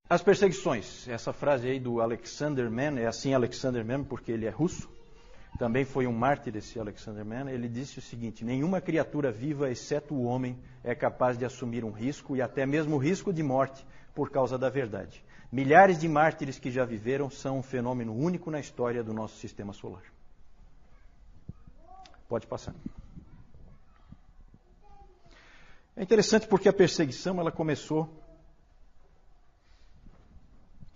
As perseguições. Essa frase aí do Alexander Mann, é assim Alexander Mann porque ele é russo. Também foi um mártir esse Alexander Mann. Ele disse o seguinte: nenhuma criatura viva, exceto o homem, é capaz de assumir um risco, e até mesmo o risco de morte, por causa da verdade. Milhares de mártires que já viveram são um fenômeno único na história do nosso sistema solar. Pode passar. É interessante porque a perseguição ela começou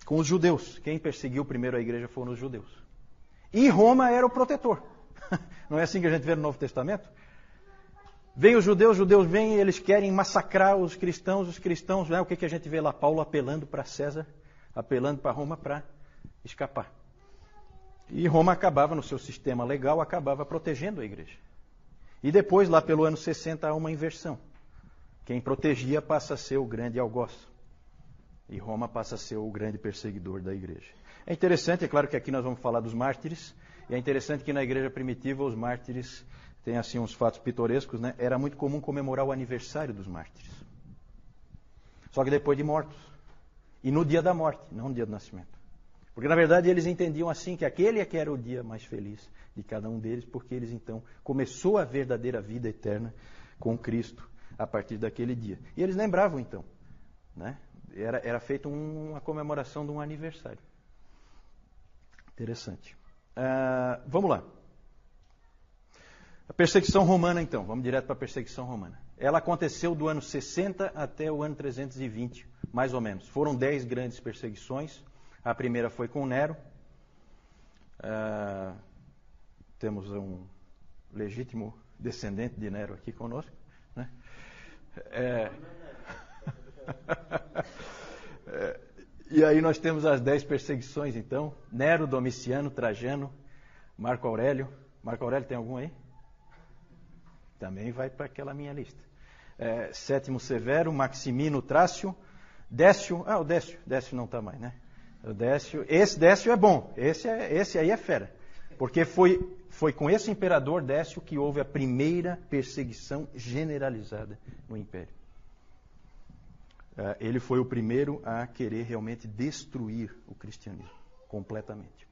com os judeus. Quem perseguiu primeiro a igreja foram os judeus. E Roma era o protetor. Não é assim que a gente vê no Novo Testamento? Vem os judeus vêm e eles querem massacrar os cristãos, né? O que a gente vê lá? Paulo apelando para César, apelando para Roma para escapar. E Roma acabava, no seu sistema legal, acabava protegendo a igreja. E depois, lá pelo ano 60, há uma inversão. Quem protegia passa a ser o grande algoz. E Roma passa a ser o grande perseguidor da igreja. É interessante, é claro que aqui nós vamos falar dos mártires, e é interessante que na igreja primitiva os mártires têm assim uns fatos pitorescos, né? Era muito comum comemorar o aniversário dos mártires. Só que depois de mortos. E no dia da morte, não no dia do nascimento. Porque na verdade eles entendiam assim que aquele é que era o dia mais feliz de cada um deles, porque eles então começou a verdadeira vida eterna com Cristo a partir daquele dia. E eles lembravam então, né? Era feita uma comemoração de um aniversário. Interessante. Vamos lá. A perseguição romana, então. Vamos direto para a perseguição romana. Ela aconteceu do ano 60 até o ano 320, mais ou menos. Foram 10 grandes perseguições. A primeira foi com Nero. Temos um legítimo descendente de Nero aqui conosco, né? E aí nós temos as 10 perseguições, então. Nero, Domiciano, Trajano, Marco Aurélio. Marco Aurélio tem algum aí? Também vai para aquela minha lista. Sétimo Severo, Maximino, Trácio, Décio. O Décio. Décio não está mais, né? O Décio. Esse Décio é bom. Esse aí é fera. Porque foi com esse imperador Décio que houve a primeira perseguição generalizada no Império. Ele foi o primeiro a querer realmente destruir o cristianismo completamente.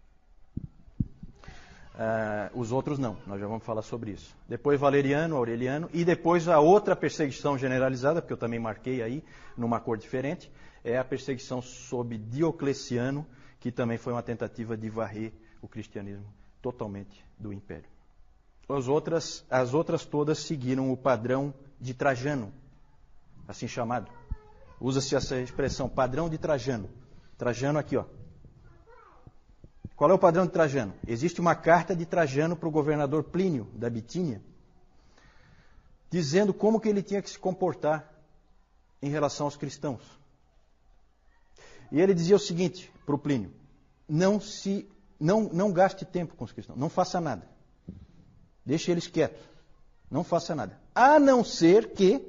Os outros não, nós já vamos falar sobre isso. Depois Valeriano, Aureliano, e depois a outra perseguição generalizada, porque eu também marquei aí, numa cor diferente, é a perseguição sob Diocleciano, que também foi uma tentativa de varrer o cristianismo totalmente do Império. As outras todas seguiram o padrão de Trajano, assim chamado. Usa-se essa expressão, padrão de Trajano. Trajano aqui, ó. Qual é o padrão de Trajano? Existe uma carta de Trajano para o governador Plínio, da Bitínia, dizendo como que ele tinha que se comportar em relação aos cristãos. E ele dizia o seguinte para o Plínio: não gaste tempo com os cristãos, não faça nada. Deixe eles quietos, não faça nada. A não ser que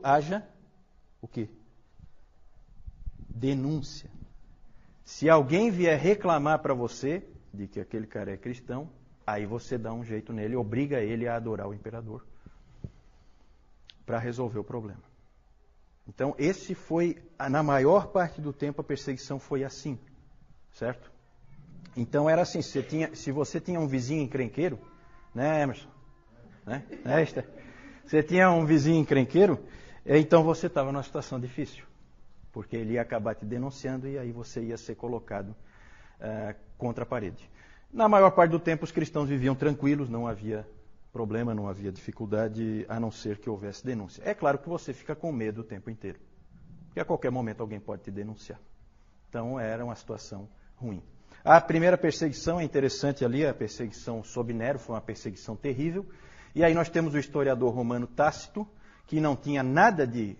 haja o quê? Denúncia. Se alguém vier reclamar para você de que aquele cara é cristão, aí você dá um jeito nele, obriga ele a adorar o imperador para resolver o problema. Então, esse foi, na maior parte do tempo, a perseguição foi assim, certo? Então, era assim, se você tinha um vizinho encrenqueiro, né, Emerson? Né? Você tinha um vizinho encrenqueiro, então você estava numa situação difícil, porque ele ia acabar te denunciando e aí você ia ser colocado contra a parede. Na maior parte do tempo, os cristãos viviam tranquilos, não havia problema, não havia dificuldade, a não ser que houvesse denúncia. É claro que você fica com medo o tempo inteiro, porque a qualquer momento alguém pode te denunciar. Então, era uma situação ruim. A primeira perseguição é interessante ali, a perseguição sob Nero, foi uma perseguição terrível. E aí nós temos o historiador romano Tácito, que não tinha nada de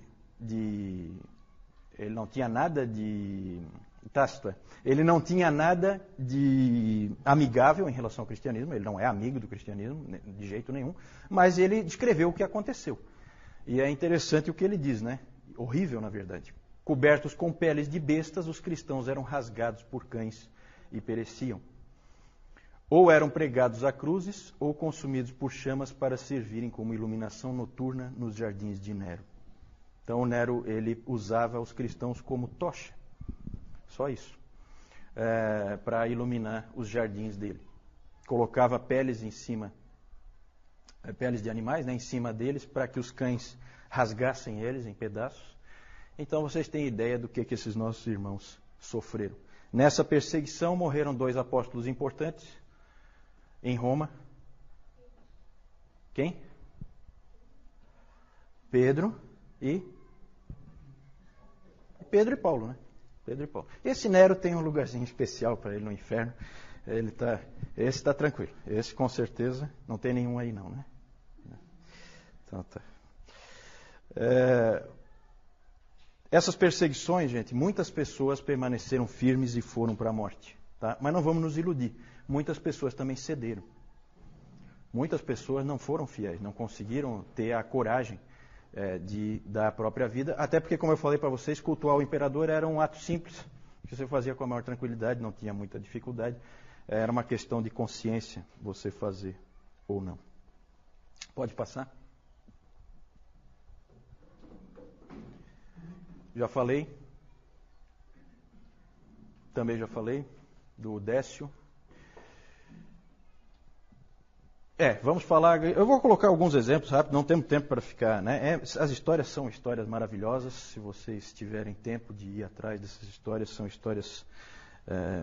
amigável em relação ao cristianismo, ele não é amigo do cristianismo, de jeito nenhum, mas ele descreveu o que aconteceu. E é interessante o que ele diz, né? Horrível, na verdade. Cobertos com peles de bestas, os cristãos eram rasgados por cães e pereciam. Ou eram pregados a cruzes, ou consumidos por chamas para servirem como iluminação noturna nos jardins de Nero. Então o Nero, ele usava os cristãos como tocha, só isso, para iluminar os jardins dele. Colocava peles em cima, peles de animais, né, em cima deles, para que os cães rasgassem eles em pedaços. Então vocês têm ideia do que esses nossos irmãos sofreram. Nessa perseguição morreram 2 apóstolos importantes em Roma. Quem? Pedro e Paulo, né? Pedro e Paulo. Esse Nero tem um lugarzinho especial para ele no inferno. Esse está tranquilo. Esse com certeza não tem nenhum aí não, né? Então tá. Essas perseguições, gente, muitas pessoas permaneceram firmes e foram para a morte. Tá? Mas não vamos nos iludir. Muitas pessoas também cederam. Muitas pessoas não foram fiéis, não conseguiram ter a coragem de dar a própria vida. Até porque, como eu falei para vocês, cultuar o imperador era um ato simples, que você fazia com a maior tranquilidade, não tinha muita dificuldade. Era uma questão de consciência você fazer ou não. Pode passar? Já falei. Também já falei do Décio. Vamos falar. Eu vou colocar alguns exemplos rápidos, não temos tempo para ficar, né? As histórias são histórias maravilhosas. Se vocês tiverem tempo de ir atrás dessas histórias, são histórias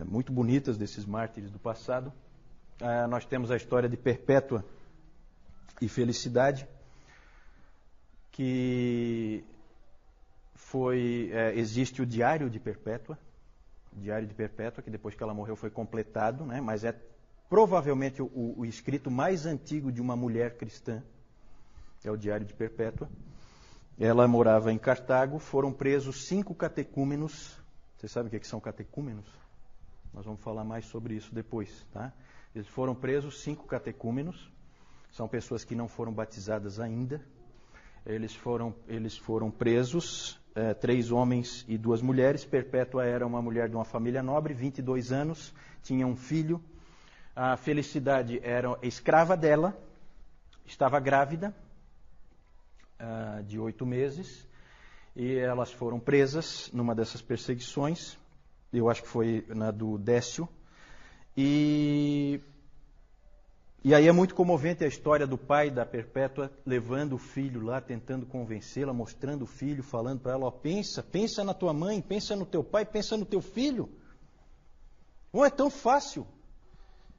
muito bonitas desses mártires do passado. Nós temos a história de Perpétua e Felicidade, que existe o Diário de Perpétua. O Diário de Perpétua, que depois que ela morreu foi completado, né? Mas é provavelmente o escrito mais antigo de uma mulher cristã. É o Diário de Perpétua. Ela morava em Cartago. Foram presos 5 catecúmenos. Vocês sabem o que são catecúmenos? Nós vamos falar mais sobre isso depois, tá? Eles foram presos 5 catecúmenos. São pessoas que não foram batizadas ainda. Eles foram presos, 3 homens e 2 mulheres. Perpétua era uma mulher de uma família nobre, 22 anos, tinha um filho. A Felicidade era escrava dela, estava grávida de 8 meses, e elas foram presas numa dessas perseguições. Eu acho que foi na do Décio. E aí é muito comovente a história do pai da Perpétua levando o filho lá, tentando convencê-la, mostrando o filho, falando para ela, ó, pensa na tua mãe, pensa no teu pai, pensa no teu filho. Não é tão fácil.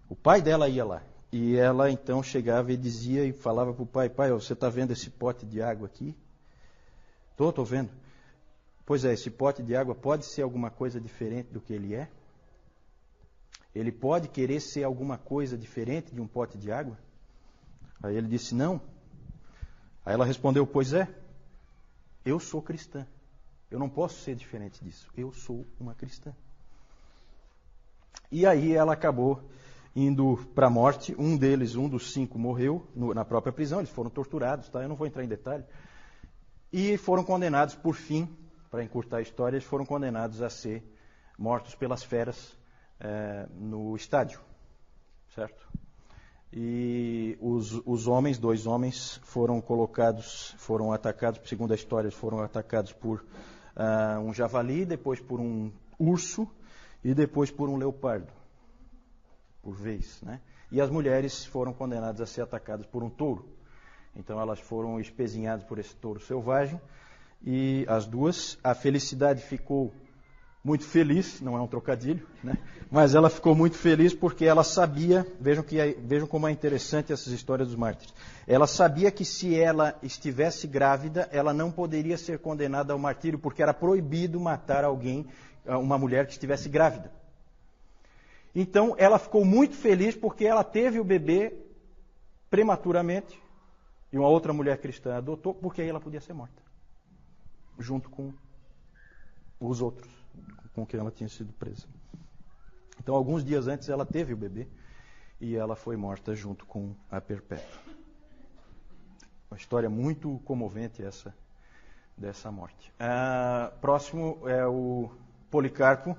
O pai dela ia lá. E ela então chegava e dizia e falava para o pai, ó, você está vendo esse pote de água aqui? Estou vendo. Pois é, esse pote de água pode ser alguma coisa diferente do que ele é? Ele pode querer ser alguma coisa diferente de um pote de água? Aí ele disse, não. Aí ela respondeu, pois é, eu sou cristã. Eu não posso ser diferente disso. Eu sou uma cristã. E aí ela acabou indo para a morte. Um dos 5 morreu na própria prisão. Eles foram torturados, tá? Eu não vou entrar em detalhe. E foram condenados, por fim, para encurtar a história, eles foram condenados a ser mortos pelas feras no estádio, certo? E os homens, 2 homens, foram atacados, segundo a história, foram atacados por um javali, depois por um urso e depois por um leopardo, por vez, né? E as mulheres foram condenadas a ser atacadas por um touro. Então elas foram espezinhadas por esse touro selvagem, e as 2, a Felicidade ficou muito feliz, não é um trocadilho, né? Mas ela ficou muito feliz porque ela sabia, vejam como é interessante essas histórias dos mártires. Ela sabia que se ela estivesse grávida, ela não poderia ser condenada ao martírio, porque era proibido matar alguém, uma mulher que estivesse grávida. Então ela ficou muito feliz porque ela teve o bebê prematuramente, e uma outra mulher cristã adotou, porque aí ela podia ser morta, junto com os outros com quem ela tinha sido presa. Então, alguns dias antes, ela teve o bebê e ela foi morta junto com a Perpétua. Uma história muito comovente essa dessa morte. Próximo é o Policarpo.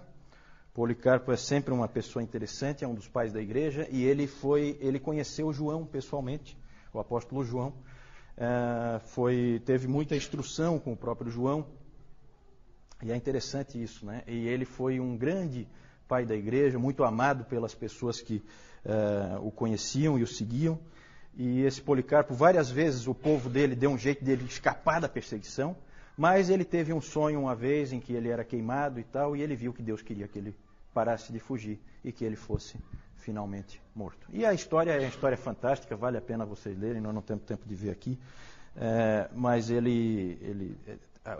Policarpo é sempre uma pessoa interessante, é um dos pais da igreja, e ele conheceu João pessoalmente, o apóstolo João. teve muita instrução com o próprio João. E é interessante isso, né? E ele foi um grande pai da igreja, muito amado pelas pessoas que o conheciam e o seguiam. E esse Policarpo, várias vezes o povo dele deu um jeito dele escapar da perseguição, mas ele teve um sonho uma vez em que ele era queimado e tal, e ele viu que Deus queria que ele parasse de fugir e que ele fosse finalmente morto. E a história é uma história fantástica, vale a pena vocês lerem, nós não temos tempo de ver aqui, mas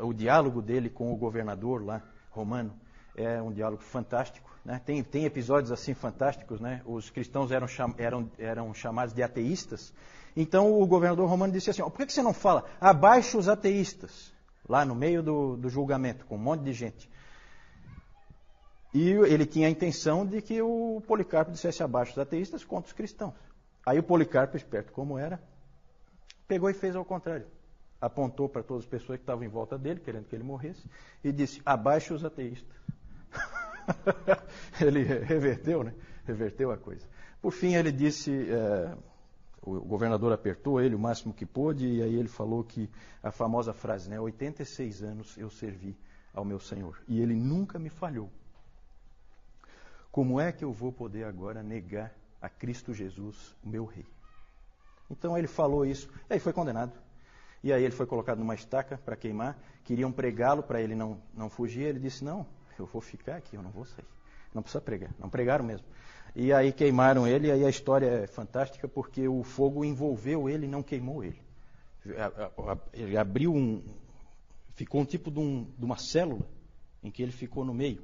o diálogo dele com o governador lá, romano, é um diálogo fantástico, né? Tem episódios assim fantásticos, né? Os cristãos eram chamados de ateístas. Então o governador romano disse assim: por que você não fala abaixo os ateístas? Lá no meio do julgamento, com um monte de gente. E ele tinha a intenção de que o Policarpo dissesse abaixo os ateístas contra os cristãos. Aí o Policarpo, esperto como era, pegou e fez ao contrário. Apontou para todas as pessoas que estavam em volta dele, querendo que ele morresse, e disse: abaixo os ateístas. Ele reverteu, né? Reverteu a coisa. Por fim, ele disse, o governador apertou ele o máximo que pôde, e aí ele falou que a famosa frase, né? 86 anos eu servi ao meu Senhor, e ele nunca me falhou. Como é que eu vou poder agora negar a Cristo Jesus, o meu rei? Então ele falou isso, e aí foi condenado. E aí ele foi colocado numa estaca para queimar, queriam pregá-lo para ele não fugir, ele disse: não, eu vou ficar aqui, eu não vou sair. Não precisa pregar. Não pregaram mesmo. E aí queimaram ele, e aí a história é fantástica porque o fogo envolveu ele e não queimou ele. Ele abriu ficou um tipo de uma célula em que ele ficou no meio.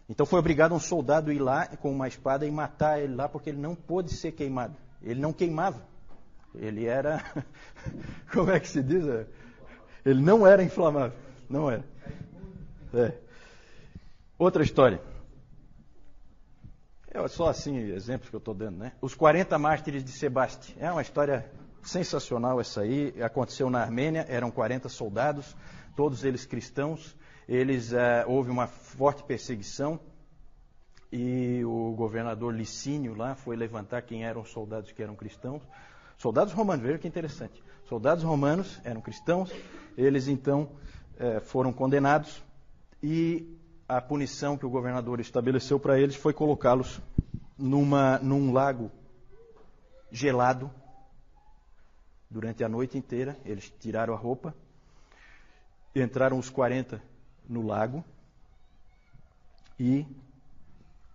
Então foi obrigado um soldado a ir lá com uma espada e matar ele lá, porque ele não pôde ser queimado. Ele não queimava. Ele era, como é que se diz? Ele não era inflamável. Não era. Outra história. Só assim, exemplos que eu estou dando, né? Os 40 mártires de Sebaste. É uma história sensacional essa aí. Aconteceu na Armênia, eram 40 soldados, todos eles cristãos. Houve uma forte perseguição e o governador Licínio lá foi levantar quem eram os soldados que eram cristãos. Soldados romanos, veja que interessante. Soldados romanos eram cristãos, eles então foram condenados e a punição que o governador estabeleceu para eles foi colocá-los num lago gelado durante a noite inteira. Eles tiraram a roupa, entraram os 40 no lago e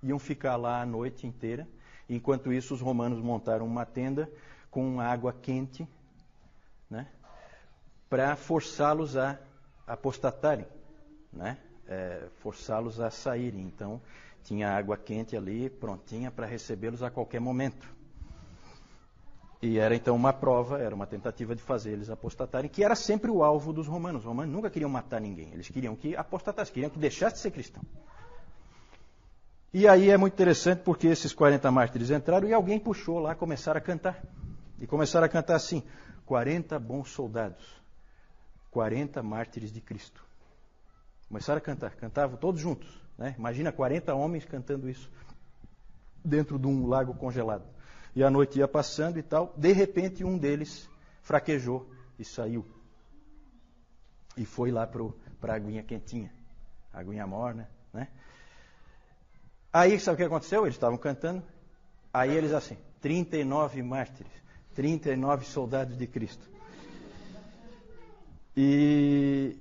iam ficar lá a noite inteira. Enquanto isso, os romanos montaram uma tenda com água quente, né, para forçá-los a apostatarem, né? Forçá-los a saírem. Então, tinha água quente ali, prontinha para recebê-los a qualquer momento. E era então uma prova, era uma tentativa de fazer eles apostatarem, que era sempre o alvo dos romanos. Os romanos nunca queriam matar ninguém, eles queriam que apostatassem, queriam que deixasse de ser cristão. E aí é muito interessante porque esses 40 mártires entraram e alguém puxou lá, começaram a cantar. E começaram a cantar assim: 40 bons soldados, 40 mártires de Cristo. Começaram a cantar, cantavam todos juntos, né? Imagina 40 homens cantando isso dentro de um lago congelado. E a noite ia passando e tal, de repente um deles fraquejou e saiu. E foi lá para a aguinha quentinha, a aguinha morna, né? Aí sabe o que aconteceu? Eles estavam cantando, aí eles assim, 39 mártires, 39 soldados de Cristo. E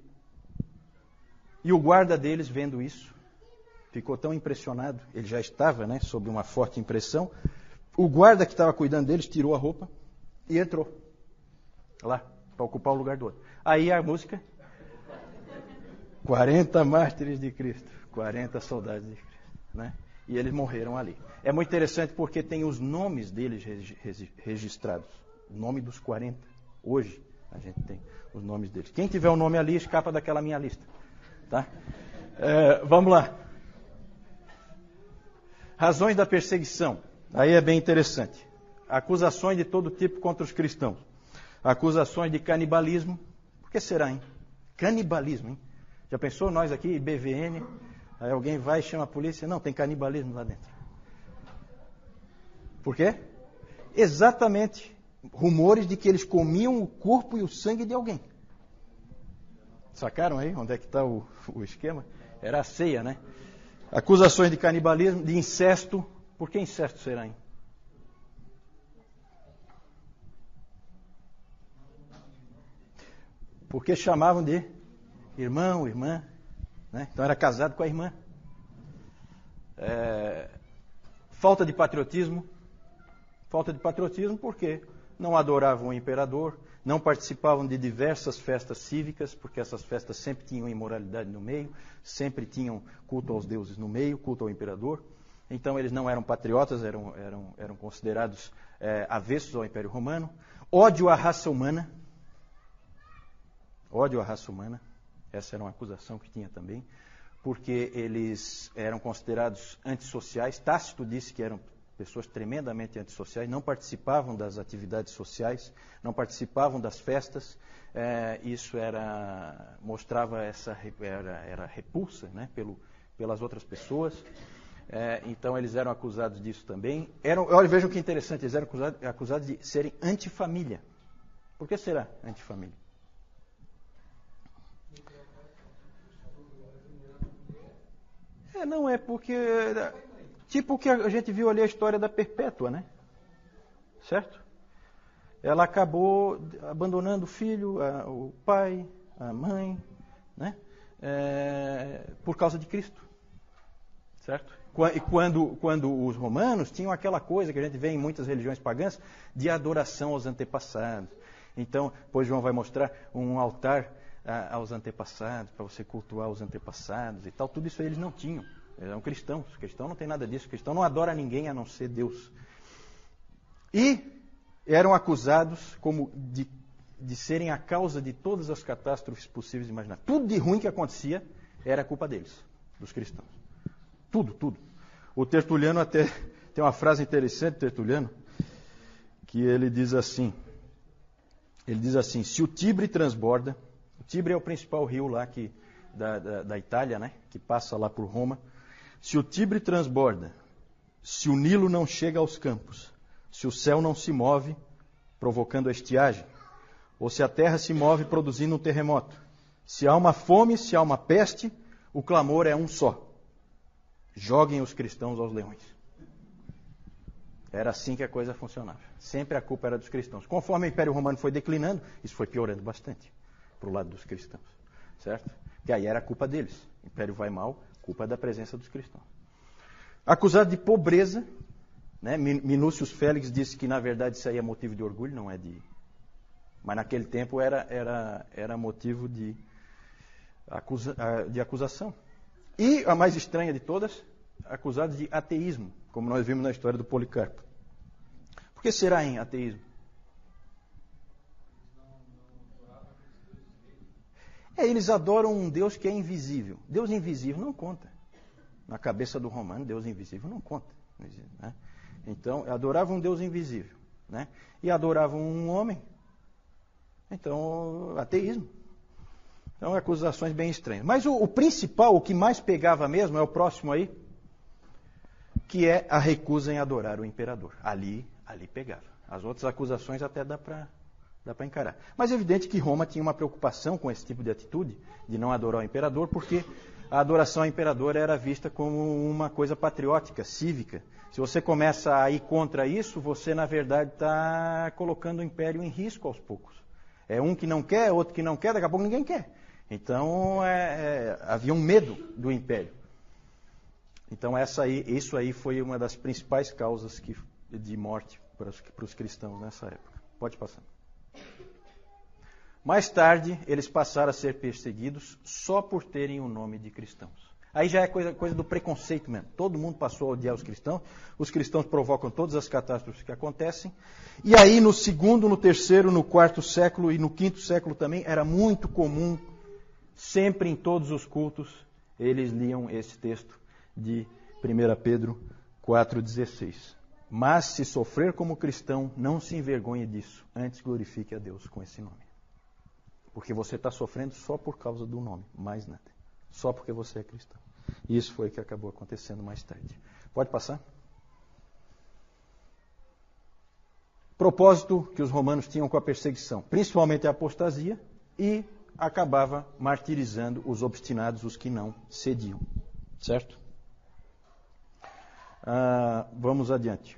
o guarda deles, vendo isso, ficou tão impressionado, ele já estava, né, sob uma forte impressão. O guarda que estava cuidando deles tirou a roupa e entrou lá, para ocupar o lugar do outro. Aí a música, 40 mártires de Cristo, 40 soldados de Cristo, né? E eles morreram ali. É muito interessante porque tem os nomes deles registrados, o nome dos 40. Hoje a gente tem os nomes deles. Quem tiver o nome ali, escapa daquela minha lista. Tá? Vamos lá. Razões da perseguição. Aí é bem interessante. Acusações de todo tipo contra os cristãos. Acusações de canibalismo. Por que será, hein? Canibalismo, hein? Já pensou nós aqui, BVN, aí alguém vai e chama a polícia? Não, tem canibalismo lá dentro. Por quê? Exatamente rumores de que eles comiam o corpo e o sangue de alguém. Sacaram aí onde é que está o esquema? Era a ceia, né? Acusações de canibalismo, de incesto. Por que incesto será, hein? Porque chamavam de irmão, irmã, né? Então era casado com a irmã. Falta de patriotismo. Falta de patriotismo porque não adoravam o imperador, não participavam de diversas festas cívicas, porque essas festas sempre tinham imoralidade no meio, sempre tinham culto aos deuses no meio, culto ao imperador. Então eles não eram patriotas, eram considerados avessos ao Império Romano. Ódio à raça humana. Ódio à raça humana. Essa era uma acusação que tinha também, porque eles eram considerados antissociais. Tácito disse que eram pessoas tremendamente antissociais, não participavam das atividades sociais, não participavam das festas. Isso mostrava era repulsa, né, pelas outras pessoas. Então eles eram acusados disso também. Olha, vejam que interessante, eles eram acusados de serem antifamília. Por que será antifamília? Não é porque... Tipo o que a gente viu ali a história da Perpétua, né? Certo? Ela acabou abandonando o filho, o pai, a mãe, né? Por causa de Cristo. Certo? E quando os romanos tinham aquela coisa que a gente vê em muitas religiões pagãs, de adoração aos antepassados. Então, depois João vai mostrar um altar aos antepassados, para você cultuar os antepassados e tal. Tudo isso eles não tinham. Eles eram cristãos. O cristão não tem nada disso. O cristão não adora ninguém a não ser Deus. E eram acusados como de serem a causa de todas as catástrofes possíveis e imagináveis. Tudo de ruim que acontecia era culpa deles, dos cristãos. Tudo. O Tertuliano até tem uma frase interessante, Tertuliano, que ele diz assim, se o Tibre transborda, o Tibre é o principal rio lá da Itália, né, que passa lá por Roma. Se o Tibre transborda, se o Nilo não chega aos campos, se o céu não se move, provocando a estiagem, ou se a terra se move produzindo um terremoto, se há uma fome, se há uma peste, o clamor é um só. Joguem os cristãos aos leões. Era assim que a coisa funcionava. Sempre a culpa era dos cristãos. Conforme o Império Romano foi declinando, isso foi piorando bastante para o lado dos cristãos. Certo? Que aí era a culpa deles. O Império vai mal, culpa da presença dos cristãos. Acusado de pobreza, né? Minúcius Félix disse que na verdade isso aí é motivo de orgulho, não é de... Mas naquele tempo era motivo de acusação. E a mais estranha de todas, acusados de ateísmo, como nós vimos na história do Policarpo. Por que será em ateísmo? Eles adoram um Deus que é invisível. Deus invisível não conta. Na cabeça do romano, Deus invisível não conta. Né? Então, adoravam um Deus invisível. Né? E adoravam um homem. Então, ateísmo. Então, acusações bem estranhas. Mas o principal, o que mais pegava mesmo, é o próximo aí, que é a recusa em adorar o imperador. Ali pegava. As outras acusações até dá para encarar. Mas é evidente que Roma tinha uma preocupação com esse tipo de atitude, de não adorar o imperador, porque a adoração ao imperador era vista como uma coisa patriótica, cívica. Se você começa a ir contra isso, você, na verdade, está colocando o império em risco aos poucos. É um que não quer, outro que não quer, daqui a pouco ninguém quer. Então, havia um medo do império. Então, isso aí foi uma das principais causas de morte para os cristãos nessa época. Pode passar. Mais tarde, eles passaram a ser perseguidos só por terem o nome de cristãos. Aí já é coisa do preconceito mesmo. Todo mundo passou a odiar os cristãos provocam todas as catástrofes que acontecem. E aí, no segundo, no terceiro, no quarto século e no quinto século também, era muito comum, sempre em todos os cultos, eles liam esse texto de 1 Pedro 4,16. Mas se sofrer como cristão, não se envergonhe disso, antes glorifique a Deus com esse nome. Porque você está sofrendo só por causa do nome, mais nada. Só porque você é cristão. Isso foi o que acabou acontecendo mais tarde. Pode passar? propósito que os romanos tinham com a perseguição, principalmente a apostasia, e acabava martirizando os obstinados, os que não cediam. Certo? Vamos adiante.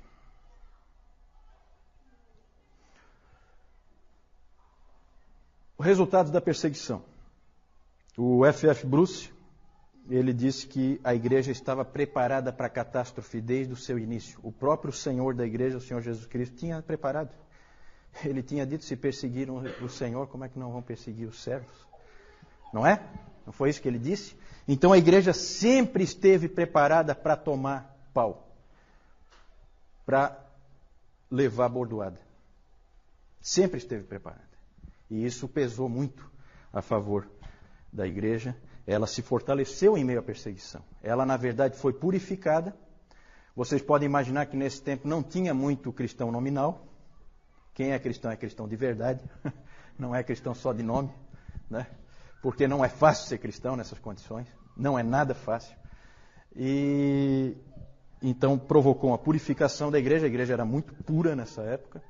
Os resultados da perseguição. O F.F. Bruce, ele disse que a igreja estava preparada para a catástrofe desde o seu início. O próprio Senhor da igreja, o Senhor Jesus Cristo, tinha preparado. Ele tinha dito, se perseguiram o Senhor, como é que não vão perseguir os servos? Não é? Não foi isso que ele disse? Então a igreja sempre esteve preparada para tomar pau, para levar a bordoada. Sempre esteve preparada. E isso pesou muito a favor da igreja. Ela se fortaleceu em meio à perseguição. Ela, na verdade, foi purificada. Vocês podem imaginar que nesse tempo não tinha muito cristão nominal. Quem é cristão de verdade. Não é cristão só de nome, né? Porque não é fácil ser cristão nessas condições. Não é nada fácil. E então provocou uma purificação da igreja. A igreja era muito pura nessa época.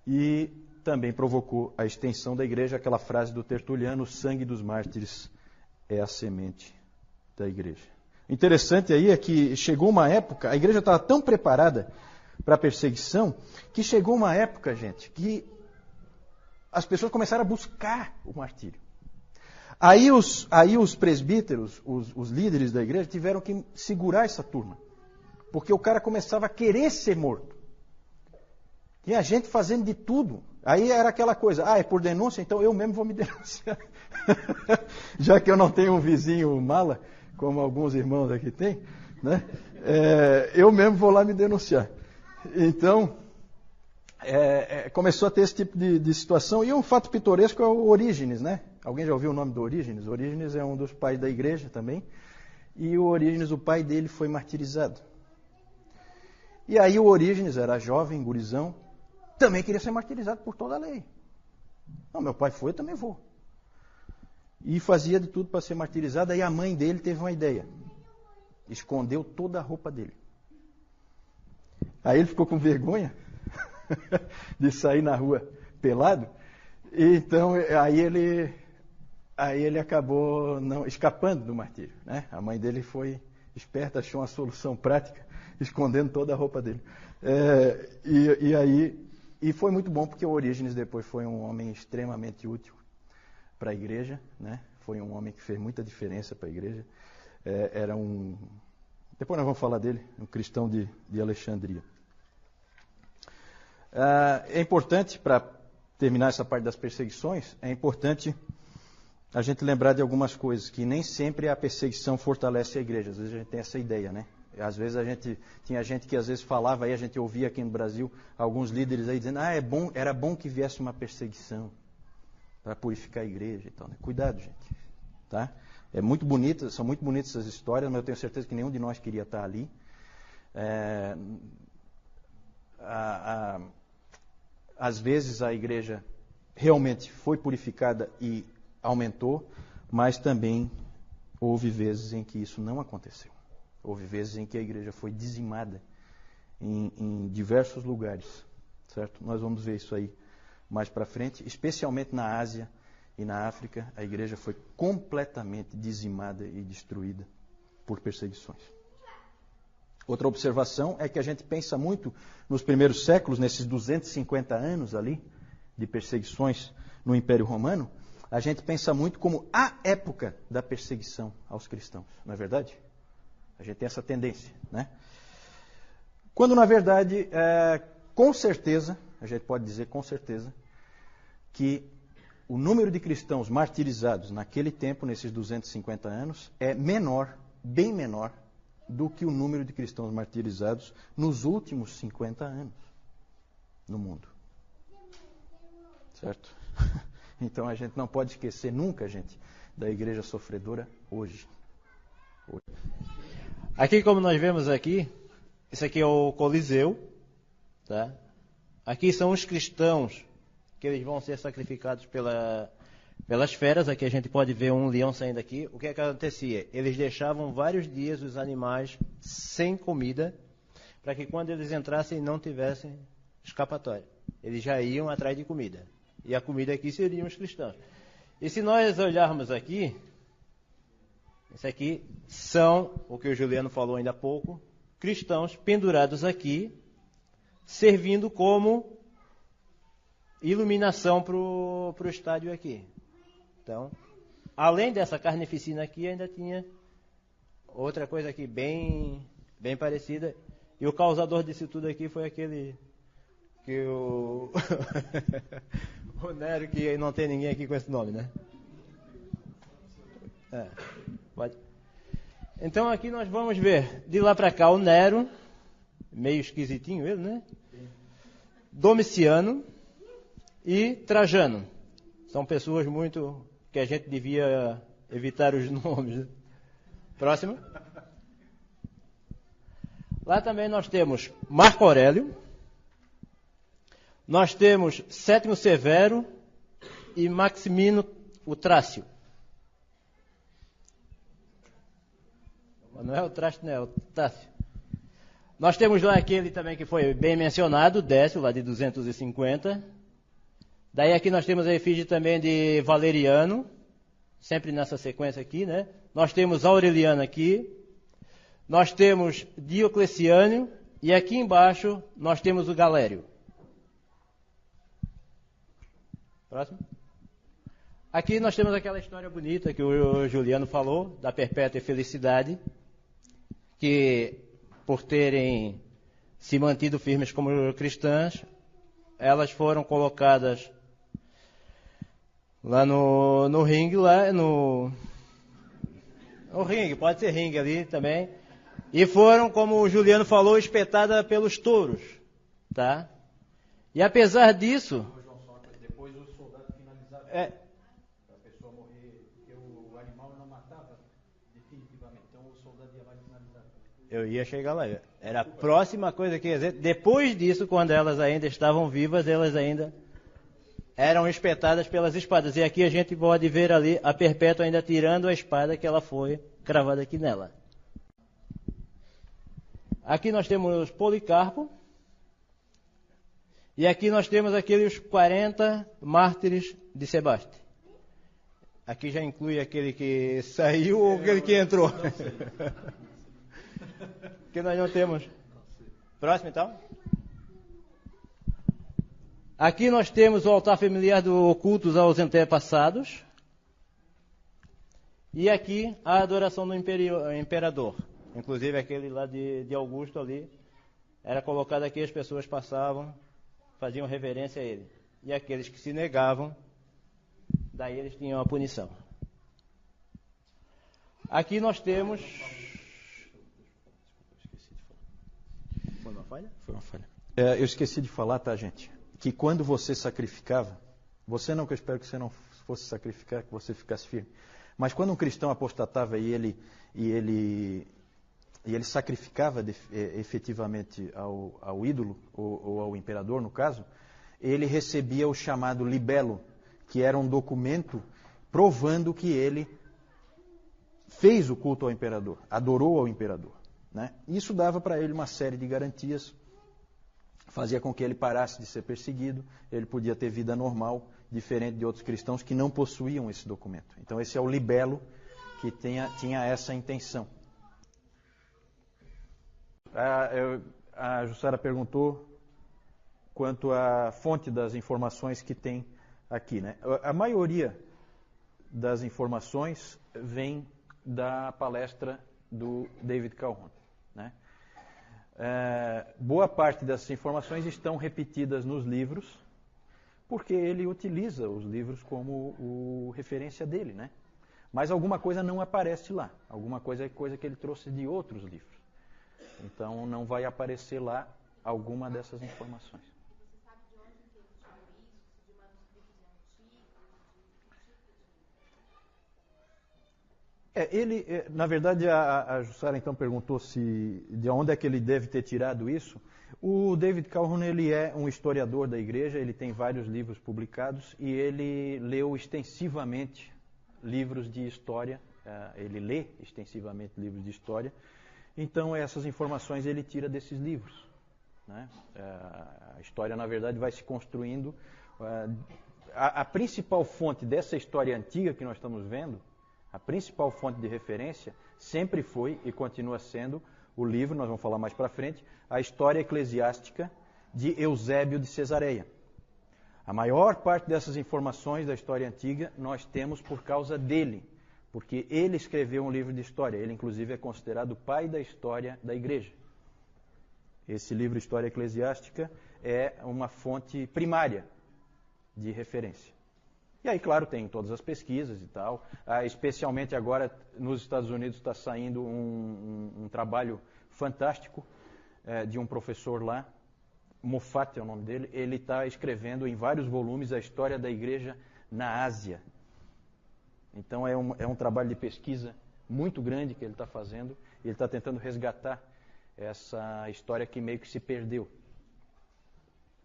E também provocou a extensão da igreja, aquela frase do Tertuliano, o sangue dos mártires é a semente da igreja. O interessante aí é que chegou uma época, a igreja estava tão preparada para a perseguição, que chegou uma época, gente, que as pessoas começaram a buscar o martírio. Aí os presbíteros, os líderes da igreja, tiveram que segurar essa turma, porque o cara começava a querer ser morto. Tinha gente fazendo de tudo. Aí era aquela coisa, é por denúncia, então eu mesmo vou me denunciar. Já que eu não tenho um vizinho mala, como alguns irmãos aqui têm, né? Eu mesmo vou lá me denunciar. Então, começou a ter esse tipo de situação. E um fato pitoresco é o Orígenes, né? Alguém já ouviu o nome do Orígenes? Orígenes é um dos pais da igreja também. E o Orígenes, o pai dele, foi martirizado. E aí o Orígenes era jovem, gurizão, também queria ser martirizado por toda a lei. Não, meu pai foi, eu também vou. E fazia de tudo para ser martirizado. Aí a mãe dele teve uma ideia. Escondeu toda a roupa dele. Aí ele ficou com vergonha de sair na rua pelado. Então, aí ele acabou escapando do martírio, né? A mãe dele foi esperta, achou uma solução prática, escondendo toda a roupa dele. E foi muito bom, porque o Orígenes depois foi um homem extremamente útil para a igreja, né? Foi um homem que fez muita diferença para a igreja. Depois nós vamos falar dele, um cristão de Alexandria. É importante, para terminar essa parte das perseguições, é importante a gente lembrar de algumas coisas, que nem sempre a perseguição fortalece a igreja. Às vezes a gente tem essa ideia, né? Às vezes tinha gente que às vezes falava, aí a gente ouvia aqui no Brasil, alguns líderes aí dizendo, era bom que viesse uma perseguição para purificar a igreja e tal, né? Cuidado, gente, tá? São muito bonitas essas histórias, mas eu tenho certeza que nenhum de nós queria estar ali. Às vezes a igreja realmente foi purificada e aumentou, mas também houve vezes em que isso não aconteceu. Houve vezes em que a igreja foi dizimada em diversos lugares, certo? Nós vamos ver isso aí mais para frente, especialmente na Ásia e na África, a igreja foi completamente dizimada e destruída por perseguições. Outra observação é que a gente pensa muito nos primeiros séculos, nesses 250 anos ali de perseguições no Império Romano, a gente pensa muito como a época da perseguição aos cristãos, não é verdade? A gente tem essa tendência, né? Quando, na verdade, com certeza, a gente pode dizer com certeza, que o número de cristãos martirizados naquele tempo, nesses 250 anos, é menor, bem menor, do que o número de cristãos martirizados nos últimos 50 anos no mundo. Certo? Então a gente não pode esquecer nunca, gente, da igreja sofredora hoje. Aqui, como nós vemos aqui, esse aqui é o Coliseu, tá? Aqui são os cristãos que eles vão ser sacrificados pelas feras. Aqui a gente pode ver um leão saindo aqui. O que acontecia? Eles deixavam vários dias os animais sem comida, para que quando eles entrassem não tivessem escapatória. Eles já iam atrás de comida. E a comida aqui seriam os cristãos. E se nós olharmos aqui, isso aqui são, o que o Juliano falou ainda há pouco, cristãos pendurados aqui, servindo como iluminação para o estádio aqui. Então, além dessa carnificina aqui, ainda tinha outra coisa aqui bem parecida. E o causador disso tudo aqui foi aquele que o o Nero, que não tem ninguém aqui com esse nome, né? Pode. Então aqui nós vamos ver, de lá para cá, o Nero, meio esquisitinho ele, né? Domiciano e Trajano. São pessoas muito que a gente devia evitar os nomes. Né? Próximo. Lá também nós temos Marco Aurélio, nós temos Sétimo Severo e Maximino o Trácio. Não é o Trácio, não é o Trácio. Nós temos lá aquele também que foi bem mencionado, Décio, lá de 250. Daí aqui nós temos a efígie também de Valeriano, sempre nessa sequência aqui, né? Nós temos Aureliano aqui, nós temos Diocleciano e aqui embaixo nós temos o Galério. Próximo. Aqui nós temos aquela história bonita que o Juliano falou, da perpétua felicidade, que por terem se mantido firmes como cristãs, elas foram colocadas lá no ringue, lá no ringue, pode ser ringue ali também, e foram, como o Juliano falou, espetadas pelos touros, tá? E apesar disso... Depois os soldados finalizavam. Para a pessoa morrer, porque o animal não matava definitivamente, então o soldado ia lá e finalizava. Eu ia chegar lá. Era a próxima coisa que ia dizer. Depois disso, quando elas ainda estavam vivas, elas ainda eram espetadas pelas espadas. E aqui a gente pode ver ali a Perpétua ainda tirando a espada que ela foi cravada aqui nela. Aqui nós temos Policarpo. E aqui nós temos aqueles 40 mártires de Sebaste. Aqui já inclui aquele que saiu ou aquele que entrou. Que nós não temos. Próximo, então. Aqui nós temos o altar familiar do cultos aos antepassados. E aqui a adoração do imperador. Inclusive aquele lá de Augusto ali. Era colocado aqui, as pessoas passavam, faziam reverência a ele. E aqueles que se negavam, daí eles tinham a punição. Aqui nós temos... Foi uma falha? Foi uma falha. Eu esqueci de falar, tá, gente? Que quando você sacrificava, você não, que eu espero que você não fosse sacrificar, que você ficasse firme. Mas quando um cristão apostatava e ele sacrificava efetivamente ao ídolo, ou ao imperador, no caso, ele recebia o chamado libelo, que era um documento provando que ele fez o culto ao imperador, adorou ao imperador. Né? Isso dava para ele uma série de garantias, fazia com que ele parasse de ser perseguido, ele podia ter vida normal, diferente de outros cristãos que não possuíam esse documento. Então esse é o libelo que tinha essa intenção. A Jussara perguntou quanto à fonte das informações que tem aqui. Né? A maioria das informações vem da palestra do David Calhoun. Né? Boa parte dessas informações estão repetidas nos livros, porque ele utiliza os livros como referência dele. Né? Mas alguma coisa não aparece lá. Alguma coisa é coisa que ele trouxe de outros livros. Então não vai aparecer lá alguma dessas informações. Você sabe de onde ele tirou isso? De manuscritos antigos? Na verdade, a Jussara então perguntou de onde é que ele deve ter tirado isso. O David Calhoun, ele é um historiador da igreja, ele tem vários livros publicados e ele leu extensivamente livros de história, ele lê extensivamente livros de história. Então, essas informações ele tira desses livros. né? A história, na verdade, vai se construindo. A principal fonte dessa história antiga que nós estamos vendo, a principal fonte de referência, sempre foi e continua sendo o livro, nós vamos falar mais para frente, a História Eclesiástica de Eusébio de Cesareia. A maior parte dessas informações da história antiga nós temos por causa dele, porque ele escreveu um livro de história. Ele, inclusive, é considerado o pai da história da igreja. Esse livro, História Eclesiástica, é uma fonte primária de referência. E aí, claro, tem todas as pesquisas e tal. Especialmente agora, nos Estados Unidos, está saindo um trabalho fantástico de um professor lá, Moffat é o nome dele. Ele está escrevendo em vários volumes a história da igreja na Ásia. Então é um trabalho de pesquisa muito grande que ele está fazendo, e ele está tentando resgatar essa história que meio que se perdeu.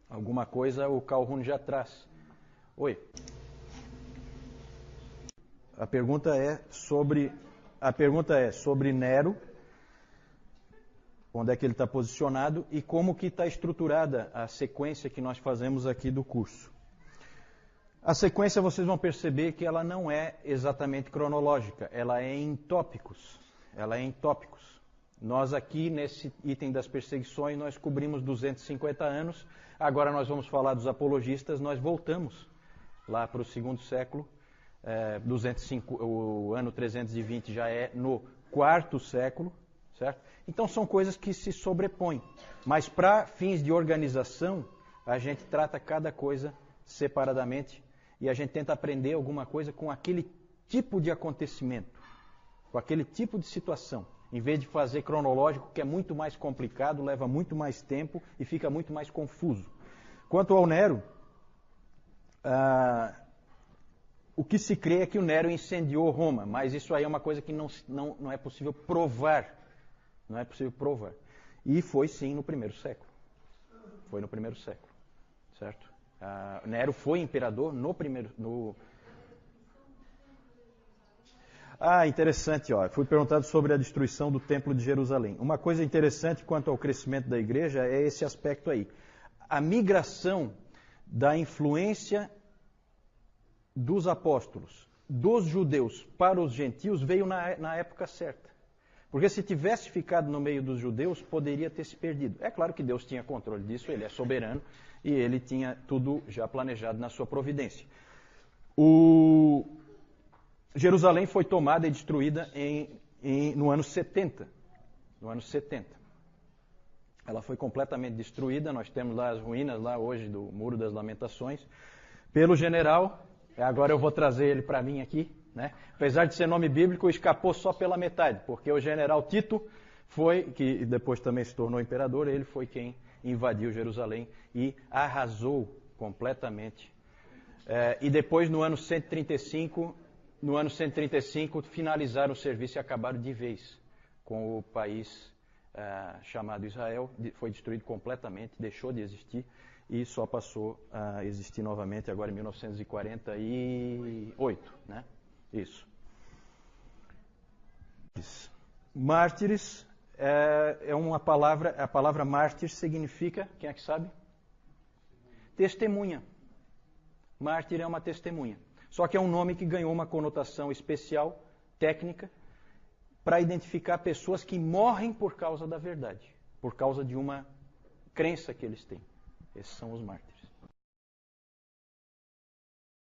Alguma coisa o Calhoun já traz. Oi. A pergunta é sobre Nero, onde é que ele está posicionado e como que está estruturada a sequência que nós fazemos aqui do curso. A sequência, vocês vão perceber que ela não é exatamente cronológica, ela é em tópicos. Nós aqui, nesse item das perseguições, nós cobrimos 250 anos, agora nós vamos falar dos apologistas, nós voltamos lá para o segundo século, 205, o ano 320 já é no quarto século, certo? Então são coisas que se sobrepõem, mas para fins de organização, a gente trata cada coisa separadamente, e a gente tenta aprender alguma coisa com aquele tipo de acontecimento, com aquele tipo de situação, em vez de fazer cronológico, que é muito mais complicado, leva muito mais tempo e fica muito mais confuso. Quanto ao Nero, o que se crê é que o Nero incendiou Roma, mas isso aí é uma coisa que não é possível provar. Não é possível provar. E foi sim no primeiro século. Foi no primeiro século, certo? Nero foi imperador no primeiro... interessante, ó. Fui perguntado sobre a destruição do Templo de Jerusalém. Uma coisa interessante quanto ao crescimento da igreja é esse aspecto aí. A migração da influência dos apóstolos, dos judeus para os gentios, veio na época certa. Porque se tivesse ficado no meio dos judeus, poderia ter se perdido. É claro que Deus tinha controle disso, ele é soberano, e ele tinha tudo já planejado na sua providência. Jerusalém foi tomada e destruída no ano 70. No ano 70. Ela foi completamente destruída, nós temos lá as ruínas lá hoje do Muro das Lamentações, pelo general, agora eu vou trazer ele para mim aqui, né? Apesar de ser nome bíblico, escapou só pela metade, porque o general Tito que depois também se tornou imperador, ele foi quem invadiu Jerusalém e arrasou completamente. E depois, no ano 135, finalizaram o serviço e acabaram de vez com o país chamado Israel. Foi destruído completamente, deixou de existir e só passou a existir novamente agora em 1948, né? Isso. Mártires é uma palavra, a palavra mártir significa, quem é que sabe? Testemunha. Mártir é uma testemunha. Só que é um nome que ganhou uma conotação especial, técnica, para identificar pessoas que morrem por causa da verdade, por causa de uma crença que eles têm. Esses são os mártires.